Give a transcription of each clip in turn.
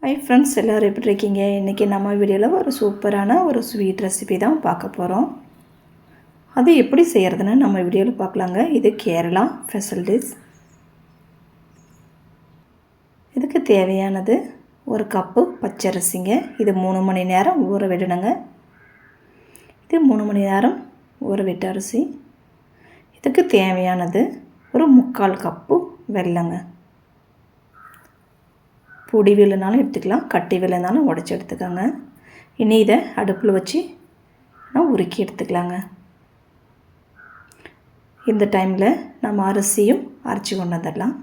Hi friends, எல்லோரும் எப்படி இருக்கீங்க? இன்றைக்கி நம்ம வீடியோவில் ஒரு சூப்பரான ஒரு ஸ்வீட் ரெசிபி தான் பார்க்க போகிறோம். அது எப்படி செய்கிறதுன்னு நம்ம வீடியோவில் பார்க்கலாங்க. இது கேரளா ஸ்பெஷல் டிஷ். இதுக்கு தேவையானது ஒரு கப்பு பச்சரிசிங்க. இது 3 மணி நேரம் ஊற விடணுங்க. இது 3 மணி நேரம் ஊற விட்ட அரிசி. இதுக்கு தேவையானது ஒரு 3/4 கப்பு வெல்லங்க. பொடி வெல்லனாலும் எடுத்துக்கலாம், கட்டி வெல்லனாலும் உடச்சி எடுத்துக்கோங்க. இனி இதை அடுப்பில் வச்சு உருக்கி எடுத்துக்கலாங்க. இந்த டைமில் நம்ம அரிசியும் அரைச்சி கொண்டு வந்துடலாம்.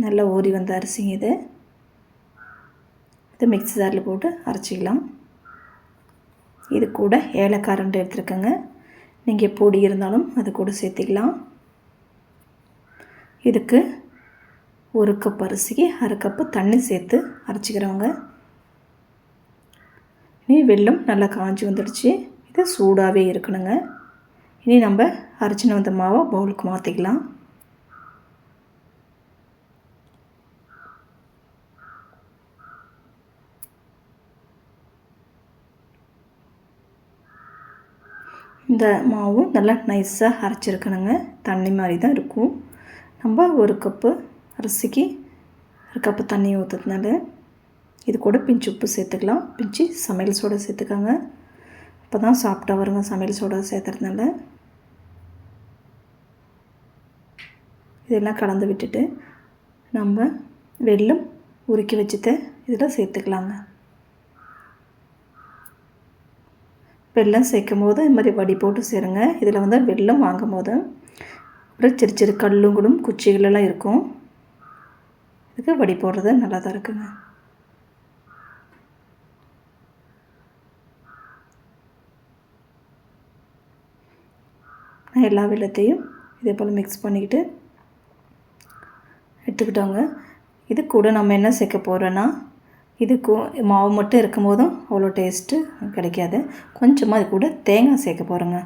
நல்லா ஊறி வந்த அரிசிங்க இது. இதை மிக்ஸி ஜாரில் போட்டு அரைச்சிக்கலாம். இது கூட ஏலக்காய் 2 எடுத்துருக்கேங்க. நீங்கள் பொடி இருந்தாலும் அது கூட சேர்த்துக்கலாம். இதுக்கு 1 கப் அரிசிக்கு 1/2 கப்பு தண்ணி சேர்த்து அரைச்சிக்கிறவங்க. இனி வெல்லம் நல்லா காஞ்சி வந்துடுச்சு. இது சூடாகவே இருக்கணுங்க. இனி நம்ம அரைச்சின்னு வந்த மாவை பவுலுக்கு மாற்றிக்கலாம். இந்த மாவு நல்லா நைஸாக அரைச்சிருக்கணுங்க. தண்ணி மாதிரி தான் இருக்கும். நம்ம 1 கப்பு அரிசிக்கு 1 கப்பு தண்ணி ஊற்றுறதுனால இது கூட பிஞ்சு உப்பு சேர்த்துக்கலாம். பிஞ்சு சமையல் சோடா சேர்த்துக்கோங்க. அப்போ தான் சாப்பிட்டா வருங்க சமையல் சோடா சேர்த்துறதுனால. இதெல்லாம் கலந்து விட்டுட்டு நம்ம வெல்லம் உருக்கி வச்சுட்டு இதில் சேர்த்துக்கலாங்க. வெல்லம் சேர்க்கும் போது இது மாதிரி வடி போட்டு சேருங்க. இதில் வந்து வெல்லம் வாங்கும் போது ஒரு சிறு சிறு கல்லுங்களும் குச்சிகளெல்லாம் இருக்கும். இதுக்கு வடி போடுறது நல்லா தான் இருக்குங்க. எல்லா வெல்லத்தையும் இதே போல் மிக்ஸ் பண்ணிக்கிட்டு எடுத்துக்கிட்டோங்க. இது கூட நம்ம என்ன சேர்க்க போகிறோன்னா, இதுக்கு மாவு மட்டும் இருக்கும் போதும் அவ்வளோ டேஸ்ட்டு கிடைக்காது. கொஞ்சமாக இது கூட தேங்காய் சேர்க்க போகிறோங்க.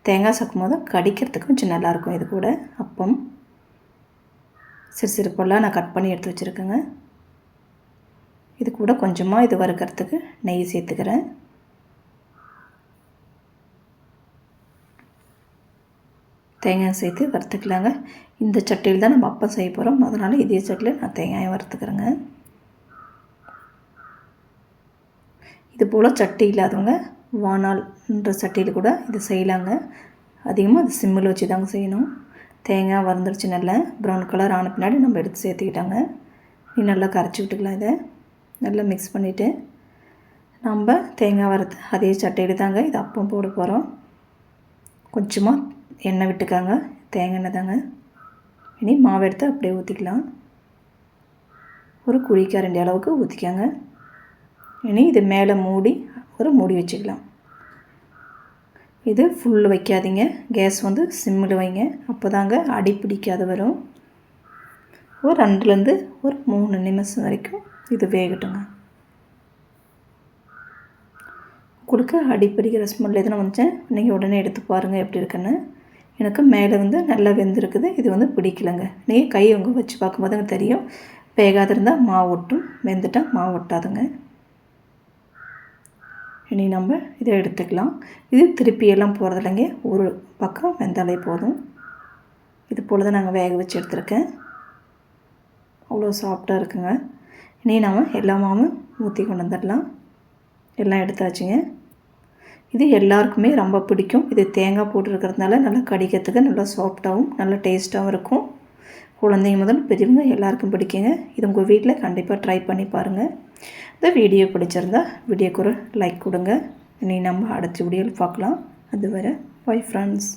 தேங்காய் சேர்க்கும் போது கடிக்கிறதுக்கு கொஞ்சம் நல்லாயிருக்கும். இது கூட அப்பம் சிறு சிறு பொருளாக நான் கட் பண்ணி எடுத்து வச்சுருக்கேங்க. இது கூட கொஞ்சமாக இது வறுக்கிறதுக்கு நெய் சேர்த்துக்கிறேன். தேங்காய் சேர்த்து வறுத்துக்கலாங்க. இந்த சட்டியில் தான் நம்ம அப்பம் செய்ய போகிறோம். அதனால் இதே சட்டியில் நான் தேங்காயை வறுத்துக்கிறேங்க. இது போல் சட்டி இல்லாதவங்க வாணால்ன்ற சட்டியில் கூட இது செய்யலாங்க. அதிகமாக அது சிம்மில் வச்சு தாங்க செய்யணும். தேங்காய் வறுந்துருச்சு. நல்லா ப்ரௌன் கலர் ஆன பின்னாடி நம்ம எடுத்து சேர்த்துக்கிட்டாங்க. நீ நல்லா கரைச்சி விட்டுக்கலாம். இதை நல்லா மிக்ஸ் பண்ணிவிட்டு நம்ம தேங்காய் வறுத்து அதே சட்டையில் தாங்க இது அப்பம் போட போகிறோம். கொஞ்சமாக எண்ணெய் விட்டுக்காங்க. தேங்காய் எண்ணெய் தாங்க. இனி மாவு எடுத்து அப்படியே ஊற்றிக்கலாம். ஒரு குழிக்கரண்டி அளவுக்கு ஊற்றிக்காங்க. இனி இது மேலே மூடி ஒரு மூடி வச்சுக்கலாம். இது ஃபுல் வைக்காதீங்க. கேஸ் வந்து சிம்மில் வைங்க. அப்போ தாங்க அடி பிடிக்காத வரும். ஒரு 2லேருந்து ஒரு 3 நிமிஷம் வரைக்கும் இது வேகட்டுங்க. கொடுக்க அடி பிடிக்கிற ஸ்மெல் எதுனா வந்துச்சேன் நீங்கள் உடனே எடுத்து பாருங்கள் எப்படி இருக்குன்னு. எனக்கு மேலே வந்து நல்லா வெந்திருக்குது. இது வந்து பிடிக்கலைங்க. நீங்கள் கை உங்க வச்சு பார்க்கும்போது தெரியும். வேகாத இருந்தால் மாவு ஒட்டும், வெந்துட்டால் மாவு ஒட்டாதுங்க. இனி நம்ம இதை எடுத்துக்கலாம். இது திருப்பியெல்லாம் போகிறது இல்லைங்க. ஒரு பக்கம் வெந்தாலே போதும். இது போல் தான் நாங்கள் வேக வச்சு எடுத்துருக்கேன். அவ்வளோ சாஃப்டாக இருக்குங்க. இனி நம்ம எல்லா மாவும் ஊற்றி கொண்டு வந்துடலாம். எல்லாம் எடுத்தாச்சுங்க. இது எல்லாருக்குமே ரொம்ப பிடிக்கும். இது தேங்காய் போட்டுருக்கிறதுனால நல்லா கடிக்கிறதுக்கு நல்லா சாஃப்டாகவும் நல்லா டேஸ்ட்டாகவும் இருக்கும். குழந்தைங்க முதல் பெரியவங்க எல்லாருக்கும் பிடிக்குங்க. இது உங்கள் வீட்டில் கண்டிப்பாக ட்ரை பண்ணி பாருங்கள். இந்த வீடியோ பிடிச்சிருந்தா வீடியோக்கு ஒரு லைக் கொடுங்க. இனி நம்ம அடுத்த வீடியோவில் பார்க்கலாம். அதுவரை பை ஃப்ரெண்ட்ஸ்.